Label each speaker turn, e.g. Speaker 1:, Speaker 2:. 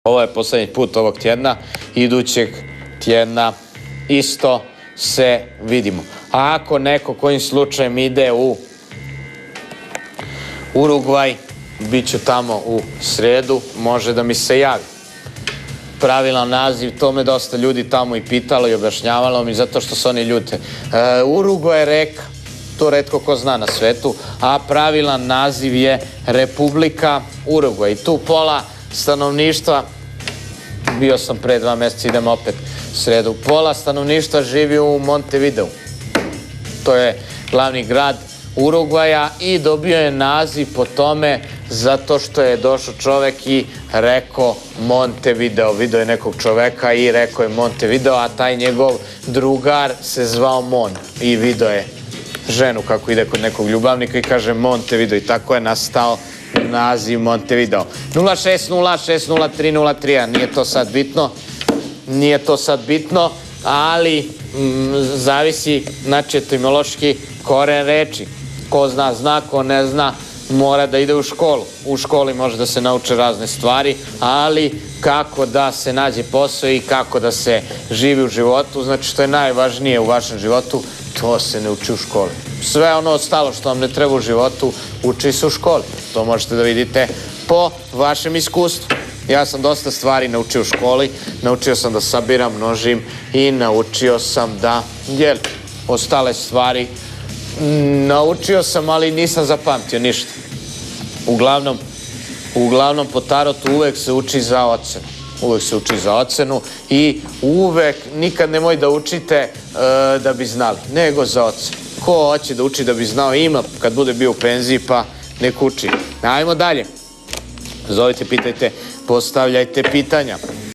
Speaker 1: Ovo je poslednji put ovog tjedna, idućeg tjedna isto se vidimo. A ako neko kojim slučajem ide u Urugvaj, bit ću tamo u sredu, može da mi se javi. Pravilan naziv, to me dosta ljudi tamo i pitalo i objašnjavalo mi, zato što se oni ljute. Urugvaj je reka, to retko ko zna na svetu, a pravilan naziv je Republika Urugvaj. I tu pola stanovništva, bio sam pre 2 meseca, idem opet sredu, pola stanovništva živi u Montevideu. To je glavni grad Urugvaja i dobio je naziv po tome zato što je došao čovek i rekao Montevideo. Video je nekog čoveka i rekao je Montevideo, a taj njegov drugar se zvao Mon i video je ženu kako ide kod nekog ljubavnika i kaže Montevideo i tako je nastao naziv Montevideo. 060603003, nije to sad bitno, nije to sad bitno, ali zavisi, znači, etimološki koren reči. Ko zna, zna, ko ne zna, mora da ide u školu. U školi može da se nauče razne stvari, ali kako da se nađe posao i kako da se živi u životu, znači što je najvažnije u vašem životu, to se ne uči u školi. Sve ono ostalo što vam ne treba u životu, uči se u školi. To možete da vidite po vašem iskustvu. Ja sam dosta stvari naučio u školi, naučio sam da sabiram, množim i naučio sam da delim. Ostale stvari naučio sam, ali nisam zapamtio ništa. Uglavnom po tarotu uvek se uči za ocenu. Uvek se uči za ocenu i uvek, nikad nemoj da učite da bi znali, nego za ocenu. Ko hoće da uči da bi znao, ima, kad bude bio u penziji, pa nek uči. Ajmo dalje. Zovite, pitajte, postavljajte pitanja.